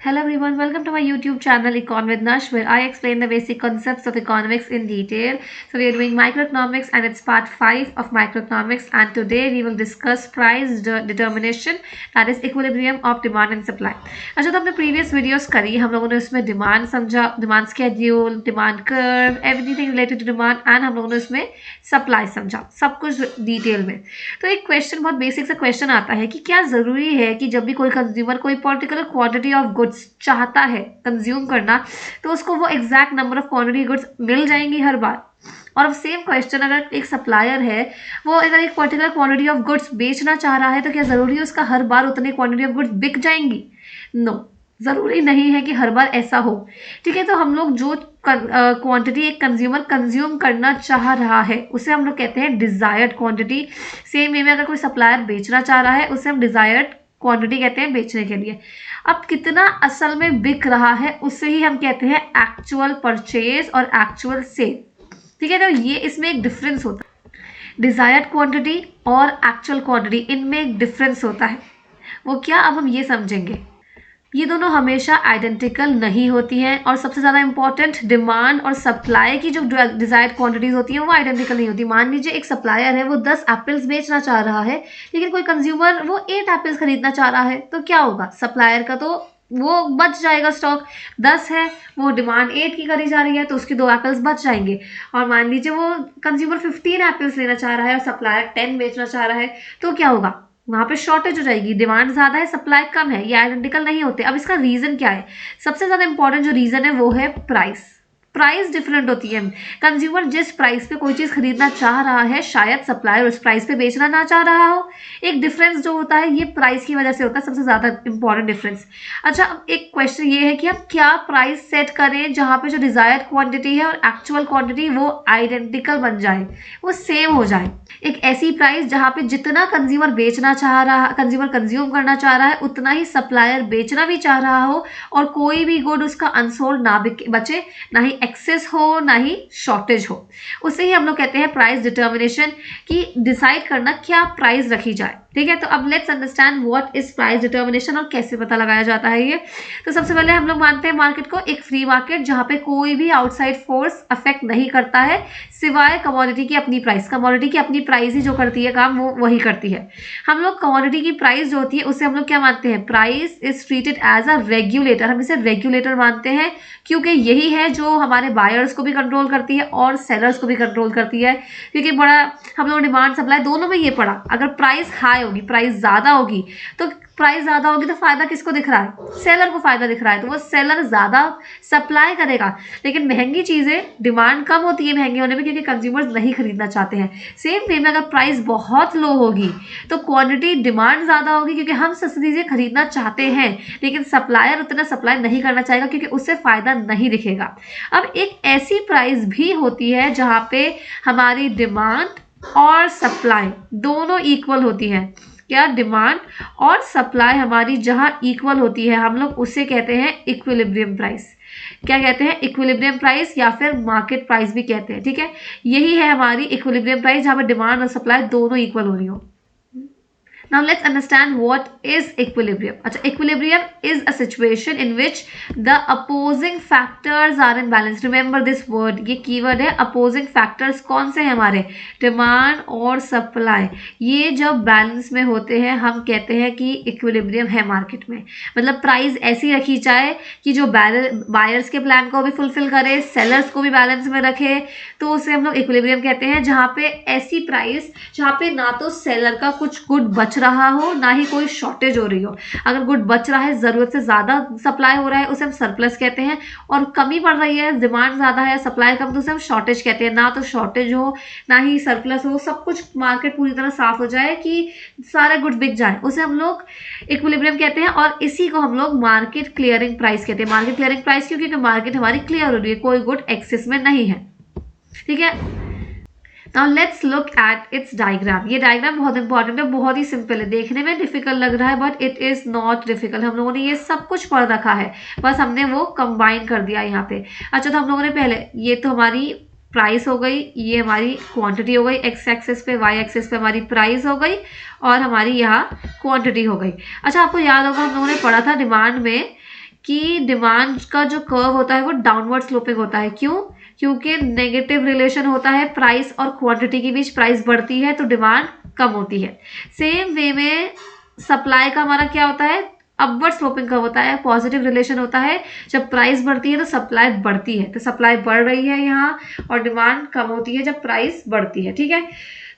Hello everyone, welcome to my YouTube channel Econ with Nash, where I explain the basic concepts of economics in detail. So we are doing microeconomics and it's part 5 of microeconomics, and today we will discuss price determination, that is equilibrium of demand and supply. अच्छा, तो हमने previous videos करी, हम लोगों ने उसमें demand समझा, demand schedule, demand curve, everything related to demand, and हम लोगों ने उसमें supply समझा, सब कुछ डिटेल में। तो एक क्वेश्चन, बहुत बेसिक सा क्वेश्चन आता है कि क्या ज़रूरी है कि जब भी कोई कंज्यूमर कोई पर्टिकुलर क्वांटिटी ऑफ गुड्स चाहता है कंज्यूम करना, तो उसको वो exact number of quantity goods मिल जाएंगी हर बार? और अब सेम क्वेश्चन, अगर एक सप्लायर है, वो अगर एक पर्टिकुलर क्वांटिटी ऑफ गुड्स बेचना चाह रहा है, तो क्या ज़रूरी है उसका हर बार उतनी क्वांटिटी ऑफ गुड्स बिक जाएंगी? नो, ज़रूरी नहीं है कि हर बार ऐसा हो। ठीक है, तो हम लोग जो क्वांटिटी एक कंज्यूमर कंज्यूम करना चाह रहा है उसे हम लोग कहते हैं डिजायर्ड क्वांटिटी। सेम वे में अगर कोई सप्लायर बेचना चाह रहा है उसे हम डिजायर्ड क्वांटिटी कहते हैं बेचने के लिए। अब कितना असल में बिक रहा है उसे ही हम कहते हैं एक्चुअल परचेज और एक्चुअल सेल। ठीक है, तो ये इसमें एक डिफरेंस होता है, डिजायर्ड क्वांटिटी और एक्चुअल क्वांटिटी, इनमें एक डिफरेंस होता है। वो क्या, अब हम ये समझेंगे। ये दोनों हमेशा आइडेंटिकल नहीं होती हैं, और सबसे ज़्यादा इंपॉर्टेंट, डिमांड और सप्लाई की जो डिजायर्ड क्वांटिटीज होती हैं वो आइडेंटिकल नहीं होती। मान लीजिए एक सप्लायर है, वो 10 एप्पल्स बेचना चाह रहा है, लेकिन कोई कंज्यूमर वो 8 एप्पल्स खरीदना चाह रहा है, तो क्या होगा? सप्लायर का तो वो बच जाएगा स्टॉक। 10 है, वो डिमांड 8 की करी जा रही है, तो उसके 2 एप्पल्स बच जाएंगे। और मान लीजिए वो कंज्यूमर 15 एप्पल्स लेना चाह रहा है और सप्लायर 10 बेचना चाह रहा है, तो क्या होगा? वहां पे शॉर्टेज हो जाएगी, डिमांड ज्यादा है, सप्लाई कम है। ये आइडेंटिकल नहीं होते। अब इसका रीजन क्या है? सबसे ज्यादा इंपॉर्टेंट जो रीजन है वो है प्राइस। प्राइस डिफरेंट होती है। कंज्यूमर जिस प्राइस पे कोई चीज खरीदना चाह रहा है, शायद सप्लायर उस प्राइस पे बेचना ना चाह रहा हो। एक डिफरेंस जो होता है ये प्राइस की वजह से होता है, सबसे ज्यादा इंपॉर्टेंट डिफरेंस। अच्छा, अब एक क्वेश्चन ये है कि हम क्या प्राइस सेट करें जहां पे जो डिजायर्ड क्वांटिटी है और एक्चुअल क्वांटिटी वो आइडेंटिकल बन जाए, वो सेम हो जाए। एक ऐसी प्राइस जहां पे जितना कंज्यूमर बेचना चाह रहा, कंज्यूमर कंज्यूम करना चाह रहा है, उतना ही सप्लायर बेचना भी चाह रहा हो, और कोई भी गुड उसका अनसोल्ड ना बचे, ना ही एक्सेस हो, ना ही शॉर्टेज हो। उसे ही हम लोग कहते हैं प्राइस डिटर्मिनेशन, कि डिसाइड करना क्या प्राइस रखी जाए। ठीक है, तो अब let's understand what is price determination और कैसे पता लगाया जाता है ये। तो सबसे पहले हम लोग मानते हैं मार्केट को एक फ्री मार्केट, जहां पे कोई भी आउटसाइड फोर्स अफेक्ट नहीं करता है सिवाय कमोडिटी की अपनी प्राइस। कमोडिटी की अपनी प्राइस ही जो करती है काम, वो वही करती है। हम लोग कमोडिटी की प्राइस जो होती है उसे हम लोग क्या मानते हैं? Price is treated as a regulator. हम इसे रेगुलेटर मानते हैं, क्योंकि यही है जो हमारे बायर्स को भी कंट्रोल करती है और सेलर्स को भी कंट्रोल करती है। क्योंकि बड़ा हम लोग डिमांड सप्लाई दोनों में ये पड़ा, अगर प्राइस हाई होगी, प्राइस ज्यादा होगी, तो प्राइस ज्यादा होगी तो फायदा किसको दिख रहा है? सेलर को फायदा दिख रहा है, तो वो सेलर ज्यादा सप्लाई करेगा। लेकिन महंगी चीजें, डिमांड कम होती है महंगे होने में, क्योंकि कंज्यूमर्स नहीं खरीदना चाहते हैं। सेम वे में अगर प्राइस बहुत लो होगी तो क्वांटिटी, डिमांड ज्यादा होगी, क्योंकि हम सस्ती चीजें खरीदना चाहते हैं, लेकिन सप्लायर उतना सप्लाई नहीं करना चाहेगा, क्योंकि उससे फायदा नहीं दिखेगा। अब एक ऐसी प्राइस भी होती है जहां पे हमारी डिमांड और सप्लाई दोनों इक्वल होती है। क्या? डिमांड और सप्लाई हमारी जहां इक्वल होती है, हम लोग उसे कहते हैं इक्विलिब्रियम प्राइस। क्या कहते हैं? इक्विलिब्रियम प्राइस, या फिर मार्केट प्राइस भी कहते हैं। ठीक है, यही है हमारी इक्विलिब्रियम प्राइस, जहां पर डिमांड और सप्लाई दोनों इक्वल हो रही हो। Now let's understand what is equilibrium. अच्छा, equilibrium is a situation in which the opposing factors are in balance. Remember this word, ये keyword है। opposing factors कौन से हैं हमारे? डिमांड और सप्लाई। ये जब बैलेंस में होते हैं हम कहते हैं कि इक्विलिब्रियम है मार्केट में। मतलब प्राइस ऐसी रखी जाए कि जो बायर्स के प्लान को भी फुलफिल करे, सेलर्स को भी बैलेंस में रखे, तो उसे हम लोग इक्विलिब्रियम कहते हैं। जहाँ पे ऐसी प्राइस जहाँ पे ना तो सेलर का कुछ गुड बच रहा हो, ना ही कोई शॉर्टेज हो रही हो। अगर गुड बच रहा है, जरूरत से ज्यादा सप्लाई हो रहा है, उसे हम सरप्लस कहते हैं। और कमी पड़ रही है, डिमांड ज्यादा है, सप्लाई कम, तो उसे हम शॉर्टेज कहते हैं। ना तो शॉर्टेज हो, ना ही सरप्लस हो, सब कुछ मार्केट पूरी तरह साफ हो जाए कि सारे गुड बिक जाए, उसे हम लोग इक्विलिब्रियम कहते हैं। और इसी को हम लोग मार्केट क्लियरिंग प्राइस कहते हैं। मार्केट क्लियरिंग प्राइस क्यों? क्योंकि मार्केट हमारी क्लियर हो रही है, कोई गुड एक्सेस में नहीं है। ठीक है, now let's look at its diagram. ये डायग्राम बहुत इंपॉर्टेंट है, बहुत ही सिंपल है, देखने में डिफिकल्ट लग रहा है but it is not difficult. हम लोगों ने ये सब कुछ पढ़ रखा है, बस हमने वो कंबाइन कर दिया यहाँ पे। अच्छा, तो हम लोगों ने पहले, ये तो हमारी प्राइस हो गई, ये हमारी क्वांटिटी हो गई, एक्स एक्सेस पे, वाई एक्सेस पे हमारी प्राइस हो गई, और हमारी यहाँ क्वांटिटी हो गई। अच्छा, आपको याद होगा हम लोगों ने पढ़ा था डिमांड में कि डिमांड का जो कर्व होता है वो डाउनवर्ड स्लोपिंग होता है। क्यों? क्योंकि नेगेटिव रिलेशन होता है प्राइस और क्वांटिटी के बीच, प्राइस बढ़ती है तो डिमांड कम होती है। सेम वे में सप्लाई का हमारा क्या होता है, अपवर्ड स्लोपिंग कर्व होता है, पॉजिटिव रिलेशन होता है। जब प्राइस बढ़ती है तो सप्लाई बढ़ती है, तो सप्लाई बढ़ रही है यहाँ, और डिमांड कम होती है जब प्राइस बढ़ती है। ठीक है,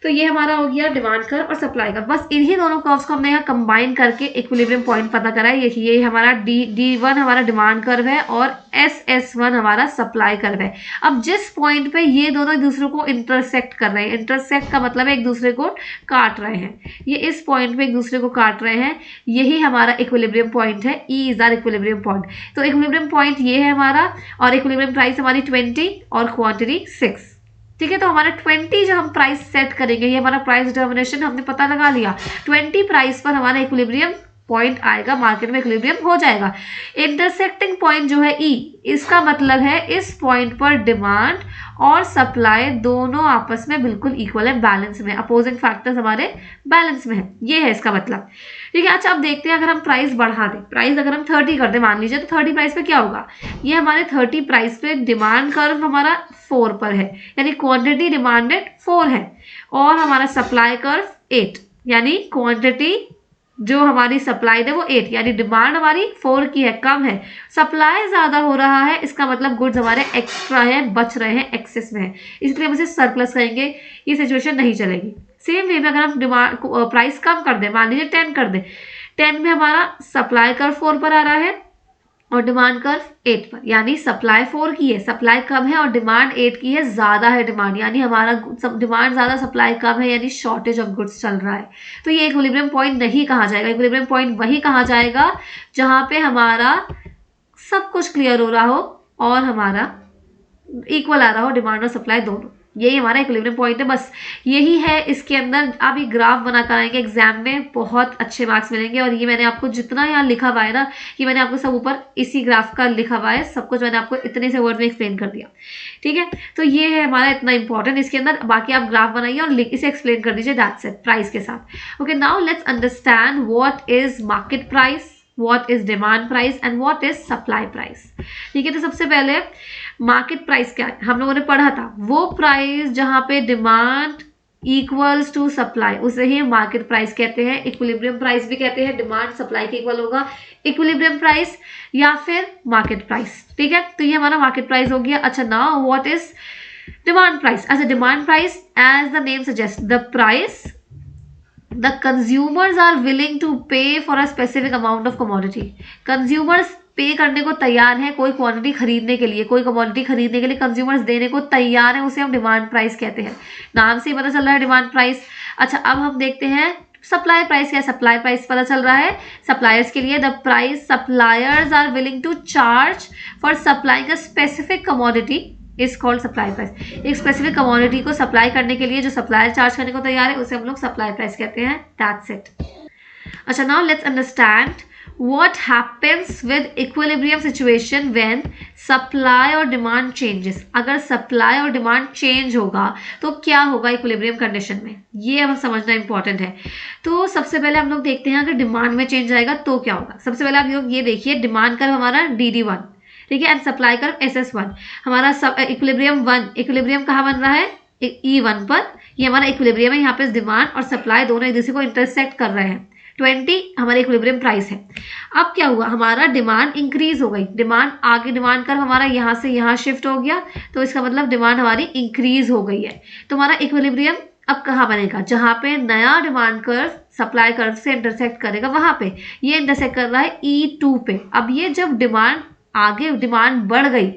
तो ये हमारा हो गया डिमांड कर्व और सप्लाई कर्व। बस इन्हीं दोनों कर्व्स को हमने यहाँ कंबाइन करके इक्विलिब्रियम पॉइंट पता करा है। ये हमारा D1 हमारा डिमांड कर्व है और SS1 हमारा सप्लाई कर्व है। अब जिस पॉइंट पे ये दोनों एक दूसरे को इंटरसेक्ट कर रहे हैं, इंटरसेक्ट का मतलब है एक दूसरे को काट रहे हैं, ये इस पॉइंट पे एक दूसरे को काट रहे हैं, यही हमारा इक्विलिब्रियम पॉइंट है। E is our equilibrium point. तो इक्विलिब्रियम पॉइंट ये है हमारा, और इक्विलिब्रियम प्राइस हमारी 20 और क्वांटिटी 6। ठीक है, तो हमारा 20 जब हम प्राइस सेट करेंगे, ये हमारा प्राइस डिटर्मिनेशन हमने पता लगा लिया। 20 प्राइस पर हमारा इक्विलिब्रियम पॉइंट आएगा, मार्केट में इक्विलिब्रियम हो जाएगा। इंटरसेक्टिंग पॉइंट जो है E, इसका मतलब है इस पॉइंट पर डिमांड और सप्लाई दोनों आपस में बिल्कुल इक्वल है, बैलेंस में, अपोजिंग फैक्टर्स हमारे बैलेंस में है, ये है इसका मतलब। ठीक है, अच्छा अब देखते हैं अगर हम प्राइस बढ़ा दें, प्राइस अगर हम 30 कर दें मान लीजिए, तो 30 प्राइस पे क्या होगा, ये हमारे 30 प्राइस पे डिमांड कर्व हमारा 4 पर है, यानी क्वांटिटी डिमांडेड 4 है, और हमारा सप्लाई कर्व 8, यानी क्वांटिटी जो हमारी सप्लाई है वो 8, यानी डिमांड हमारी 4 की है, कम है, सप्लाई ज्यादा हो रहा है, इसका मतलब गुड्स हमारे एक्स्ट्रा है, बच रहे हैं, एक्सेस में है, इसलिए हम इसे सरप्लस कहेंगे, ये सिचुएशन नहीं चलेगी। सेम वे में अगर हम डिमांड प्राइस कम कर दें, मान लीजिए 10 कर दें, 10 में हमारा सप्लाई कर्व 4 पर आ रहा है और डिमांड कर्व 8 पर, यानी सप्लाई 4 की है, सप्लाई कम है, और डिमांड 8 की है, ज्यादा है डिमांड, यानी हमारा डिमांड ज्यादा सप्लाई कम है, यानी शॉर्टेज ऑफ गुड्स चल रहा है। तो ये इक्विलिब्रियम पॉइंट नहीं कहा जाएगा। इक्विलिब्रियम पॉइंट वही कहा जाएगा जहां पे हमारा सब कुछ क्लियर हो रहा हो और हमारा इक्वल आ रहा हो डिमांड और सप्लाई दोनों, यही हमारा इक्विलिब्रियम पॉइंट है। बस यही है इसके अंदर। आप ये ग्राफ बना कर आएंगे एग्जाम में, बहुत अच्छे मार्क्स मिलेंगे। और ये मैंने आपको जितना यहाँ लिखा हुआ है ना, कि मैंने आपको सब ऊपर इसी ग्राफ का लिखा हुआ है, सब कुछ मैंने आपको इतने से वर्ड में एक्सप्लेन कर दिया। ठीक है, तो ये है हमारा इतना इंपॉर्टेंट इसके अंदर। बाकी आप ग्राफ बनाइए और इसे एक्सप्लेन कर दीजिए, दैट्स इट, प्राइस के साथ। Okay, now let's understand what is market price, what is demand price and what is supply price। ठीक है, तो सबसे पहले मार्केट प्राइस क्या है, हम लोगों ने पढ़ा था, वो प्राइस जहां पे डिमांड इक्वल्स टू सप्लाई, उसे ही मार्केट प्राइस कहते हैं। इक्विलिब्रियम प्राइस भी कहते हैं, डिमांड सप्लाई के इक्वल होगा, इक्विलिब्रियम प्राइस या फिर मार्केट प्राइस। ठीक है, तो ये हमारा मार्केट प्राइस हो गया। अच्छा, now what is demand price. अच्छा, demand price as the name suggest, the price the consumers are willing to pay for a specific amount of commodity। consumers पे करने को तैयार है कोई क्वांटिटी खरीदने के लिए, कोई कमोडिटी खरीदने के लिए कंज्यूमर्स देने को तैयार है, उसे हम डिमांड प्राइस कहते हैं। नाम से ही पता चल रहा है डिमांड प्राइस। अच्छा, अब हम देखते हैं सप्लाई प्राइस क्या है। सप्लाई प्राइस पता चल रहा है सप्लायर्स के लिए, the price suppliers are willing to charge for supplying a specific commodity is called supply price. एक स्पेसिफिक कमोडिटी को सप्लाई करने के लिए जो सप्लायर चार्ज करने को तैयार है, उसे हम लोग सप्लाई प्राइस कहते हैं, दैट्स इट। अच्छा, now let's understand what happens with equilibrium situation when supply और demand changes। अगर supply और demand change होगा तो क्या होगा equilibrium condition में, ये अब समझना important है। तो सबसे पहले हम लोग देखते हैं अगर demand में change आएगा तो क्या होगा। सबसे पहले आप लोग ये देखिए, demand कर्व हमारा DD1, ठीक है, एंड सप्लाई कर्व SS1। हमारा इक्विलिब्रियम 1, इक्विलिब्रियम कहाँ बन रहा है, E1 पर, ये हमारा इक्विलिब्रियम है, यहाँ पे डिमांड और सप्लाई दोनों एक दूसरे को इंटरसेक्ट कर रहे हैं। 20 हमारे इक्विलिब्रियम प्राइस है। अब क्या हुआ, हमारा डिमांड इंक्रीज हो गई, डिमांड आगे, डिमांड कर्व हमारा यहाँ से यहाँ शिफ्ट हो गया, तो इसका मतलब डिमांड हमारी इंक्रीज हो गई है। तो हमारा इक्विलिब्रियम अब कहाँ बनेगा, जहाँ पे नया डिमांड कर्व सप्लाई कर्व से इंटरसेक्ट करेगा, वहां पे ये इंटरसेक्ट कर रहा है E2 पे। अब ये जब डिमांड आगे, डिमांड बढ़ गई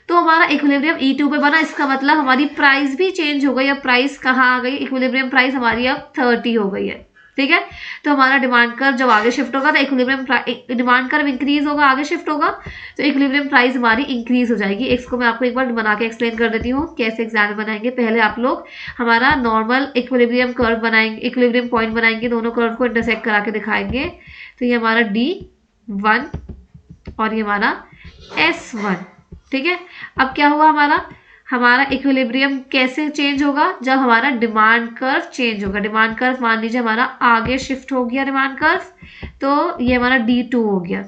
तो हमारा इक्विलिब्रियम E2 पे बना, इसका मतलब हमारी प्राइस भी चेंज हो गई। अब प्राइस कहाँ आ गई, इक्विलिब्रियम प्राइस हमारी अब 30 हो गई है। ठीक है, तो हमारा डिमांड कर्व जब आगे शिफ्ट होगा तो इक्विलिब्रियम, डिमांड कर्व इंक्रीज होगा, आगे शिफ्ट होगा, तो इक्विलिब्रियम प्राइस हमारी इंक्रीज हो जाएगी। इसको मैं आपको एक बार बना के एक्सप्लेन कर देती हूँ कैसे एग्जाम में बनाएंगे। पहले आप लोग हमारा नॉर्मल इक्विलिब्रियम कर्व बनाएंगे, इक्विलिब्रियम पॉइंट बनाएंगे, दोनों कर्व को इंटरसेक्ट करा के दिखाएंगे। तो ये हमारा D1 और ये हमारा S1। ठीक है, अब क्या हुआ, हमारा इक्विलिब्रियम कैसे चेंज होगा, जब हमारा डिमांड कर्व चेंज होगा। डिमांड कर्व मान लीजिए हमारा आगे शिफ्ट हो गया, डिमांड कर्व, तो ये हमारा D2 हो गया।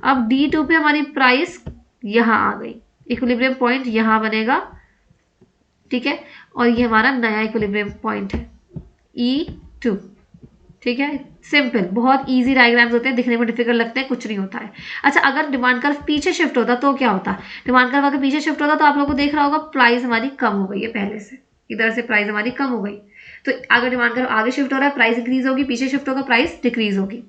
अब D2 पे हमारी प्राइस यहाँ आ गई, इक्विलिब्रियम पॉइंट यहाँ बनेगा, ठीक है, और ये हमारा नया इक्विलिब्रियम पॉइंट है E2, ठीक है। सिंपल, बहुत इजी डायग्राम्स होते हैं, दिखने में डिफिकल्ट लगते हैं, कुछ नहीं होता है। अच्छा, अगर डिमांड कर्व पीछे शिफ्ट होता तो क्या होता? डिमांड कर्व अगर पीछे शिफ्ट होता तो आप लोगों को देख रहा होगा प्राइस हमारी कम हो गई है, पहले से इधर से प्राइस हमारी कम हो गई। तो अगर डिमांड कर्व आगे शिफ्ट हो रहा है प्राइस इंक्रीज होगी, पीछे शिफ्ट होगा प्राइस डिक्रीज होगी।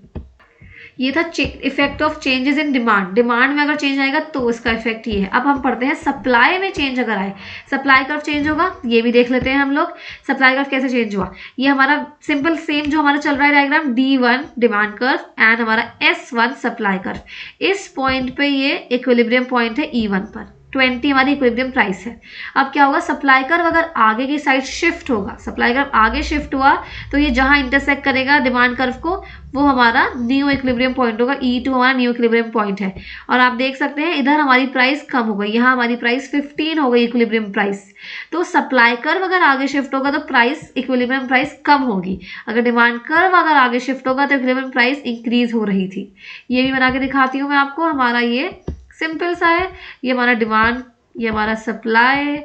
ये था effect of changes in demand. Demand में अगर चेंज आएगा तो इसका इफेक्ट ये है। अब हम पढ़ते हैं सप्लाई में चेंज अगर आए, सप्लाई कर्व चेंज होगा, ये भी देख लेते हैं हम लोग। सप्लाई कर्व कैसे चेंज हुआ, ये हमारा सिंपल सेम जो हमारा चल रहा है diagram, D1 demand curve and हमारा S1 सप्लाई कर्व। इस पॉइंट पे ये इक्विलिब्रियम पॉइंट है E1 पर, 20 हमारी इक्विलिब्रियम प्राइस है। अब क्या होगा, सप्लाई कर्व अगर आगे की साइड शिफ्ट होगा, सप्लाई कर्व आगे शिफ्ट हुआ तो ये जहां इंटरसेक्ट करेगा डिमांड कर्व को वो हमारा न्यू इक्विलिब्रियम पॉइंट होगा, E2 हमारा न्यू इक्विलिब्रियम पॉइंट है। और आप देख सकते हैं इधर हमारी प्राइस कम हो गई, यहाँ हमारी प्राइस 15 हो गई इक्विलिब्रियम प्राइस। तो सप्लाई कर्व अगर आगे शिफ्ट होगा तो प्राइस इक्विलिब्रियम प्राइस कम होगी, अगर डिमांड कर्व अगर आगे शिफ्ट होगा तो इक्विलिब्रियम प्राइस इंक्रीज हो रही थी। ये भी बना के दिखाती हूँ मैं आपको। हमारा ये सिंपल सा है, ये हमारा डिमांड, ये हमारा सप्लाई,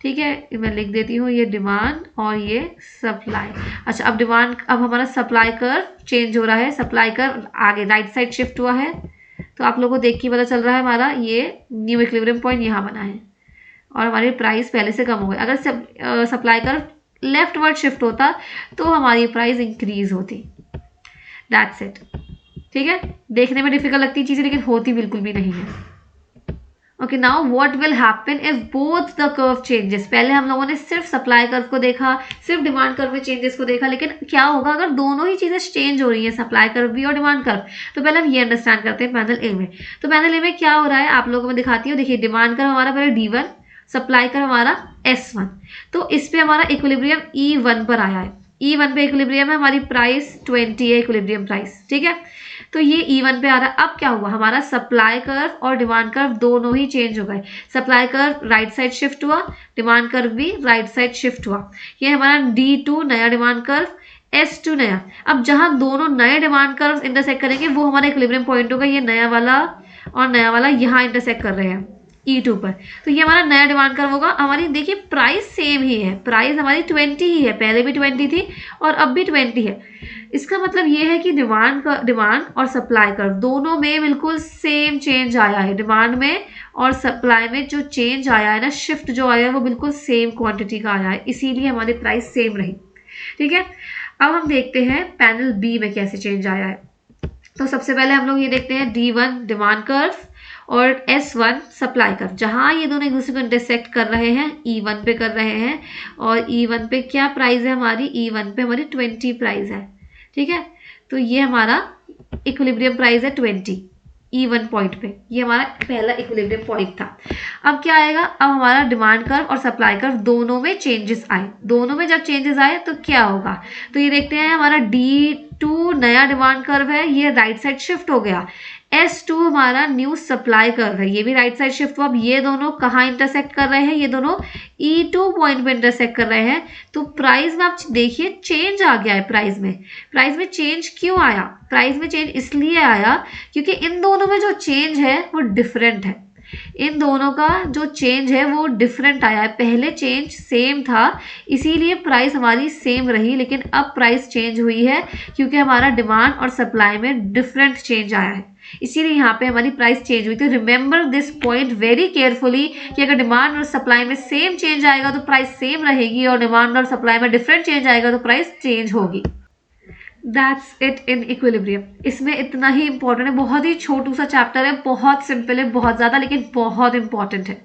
ठीक है, मैं लिख देती हूँ ये डिमांड और ये सप्लाई। अच्छा, अब डिमांड, अब हमारा सप्लाई कर्व चेंज हो रहा है, सप्लाई कर्व आगे राइट साइड शिफ्ट हुआ है, तो आप लोगों को देख के पता चल रहा है हमारा ये न्यू इक्विलिब्रियम पॉइंट यहाँ बना है और हमारी प्राइस पहले से कम हो गई। अगर supply curve left word shift होता तो हमारी प्राइस इंक्रीज होती। दैट्स इट, ठीक है। देखने में डिफिकल्ट लगती चीजें लेकिन होती बिल्कुल भी नहीं है। Okay, now what will happen if both the curve changes. पहले हम लोगों ने सिर्फ सप्लाई कर्व को देखा, सिर्फ डिमांड कर्व में चेंजेस को देखा, लेकिन क्या होगा अगर दोनों ही चीजें चेंज हो रही हैं, सप्लाई कर्व भी और डिमांड कर्व। तो पहले हम ये अंडरस्टैंड करते हैं पैनल ए में। तो पैनल ए में क्या हो रहा है आप लोगों को दिखाती हूँ। देखिए, डिमांड कर्व हमारा पहले D1, सप्लाई कर्व हमारा S1। तो इस पे हमारा इक्विलिब्रियम E1 पर आया है, E1 पे इक्विलिब्रियम है, हमारी प्राइस 20 है इक्विलिब्रियम प्राइस, ठीक है। तो ये E1 पे आ रहा है। अब क्या हुआ, हमारा सप्लाई कर्व और डिमांड कर्व दोनों ही चेंज हो गए। Supply curve right side shift हुआ, डिमांड कर्व भी राइट साइड शिफ्ट हुआ। ये हमारा D2 नया डिमांड कर्व, S2 नया। अब जहां दोनों नए डिमांड कर्व इंटरसेक्ट करेंगे वो हमारा इक्विलिब्रियम पॉइंट होगा। ये नया वाला और नया वाला यहाँ इंटरसेक्ट कर रहे हैं E2 पर, तो ये हमारा नया डिमांड कर्व होगा। हमारी देखिए प्राइस सेम ही है, प्राइस हमारी 20 ही है, पहले भी 20 थी और अब भी 20 है। इसका मतलब ये है कि डिमांड और सप्लाई कर्व दोनों में बिल्कुल सेम चेंज आया है। डिमांड में और सप्लाई में जो चेंज आया है ना, शिफ्ट जो आया है वो बिल्कुल सेम क्वांटिटी का आया है, इसीलिए हमारी प्राइस सेम रही, ठीक है। अब हम देखते हैं पैनल बी में कैसे चेंज आया है। तो सबसे पहले हम लोग ये देखते हैं D1 डिमांड कर्व और S1 सप्लाई कर्व। जहां ये दोनों एक दूसरे को इंटरसेक्ट कर रहे हैं, E1 पे कर रहे हैं, और E1 पे क्या प्राइस है हमारी, E1 पे हमारी 20 प्राइस है, ठीक है। तो ये हमारा इक्विलिब्रियम प्राइस है 20 E1 पॉइंट पे, ये हमारा पहला इक्विलिब्रियम पॉइंट था। अब क्या आएगा, अब हमारा डिमांड कर्व और सप्लाई कर्व दोनों में चेंजेस आए। दोनों में जब चेंजेस आए तो क्या होगा, तो ये देखते हैं हमारा D2 नया डिमांड कर्व है, ये राइट साइड शिफ्ट हो गया। S2 हमारा न्यू सप्लाई कर्व है, ये भी राइट साइड शिफ्ट हुआ। अब ये दोनों कहाँ इंटरसेक्ट कर रहे हैं, ये दोनों E2 पॉइंट पे इंटरसेक्ट कर रहे हैं। तो प्राइस में आप देखिए चेंज आ गया है। प्राइस में चेंज क्यों आया, प्राइस में चेंज इसलिए आया क्योंकि इन दोनों में जो चेंज है वो डिफरेंट है। इन दोनों का जो चेंज है वो डिफरेंट आया है। पहले चेंज सेम था इसीलिए प्राइस हमारी सेम रही, लेकिन अब प्राइस चेंज हुई है क्योंकि हमारा डिमांड और सप्लाई में डिफरेंट चेंज आया है, इसीलिए यहाँ पे हमारी प्राइस चेंज हुई। तो remember this point very carefully कि अगर डिमांड और सप्लाई में सेम चेंज आएगा तो प्राइस सेम रहेगी, और डिमांड और सप्लाई में डिफरेंट चेंज आएगा तो प्राइस चेंज होगी। That's it in equilibrium. इसमें इतना ही इंपॉर्टेंट है, बहुत ही छोटू सा चैप्टर है, बहुत सिंपल है, बहुत ज़्यादा, लेकिन बहुत इंपॉर्टेंट है।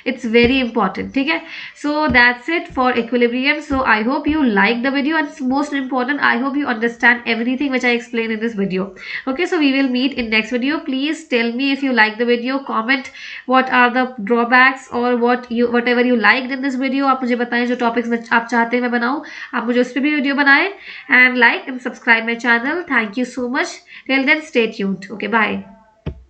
इट्स वेरी इंपॉर्टेंट, ठीक है। So that's it for equilibrium. So I hope you like the video, and most important I hope you understand everything which I explained in this video. Okay, so we will meet in next video. Please tell me if you like the video, comment what are the drawbacks or whatever you liked in this video. आप मुझे बताएं जो topics आप चाहते हैं मैं बनाऊं, आप मुझे उस पर भी वीडियो बनाएं, and like and subscribe my channel. Thank you so much. Till then, stay tuned. Okay, bye.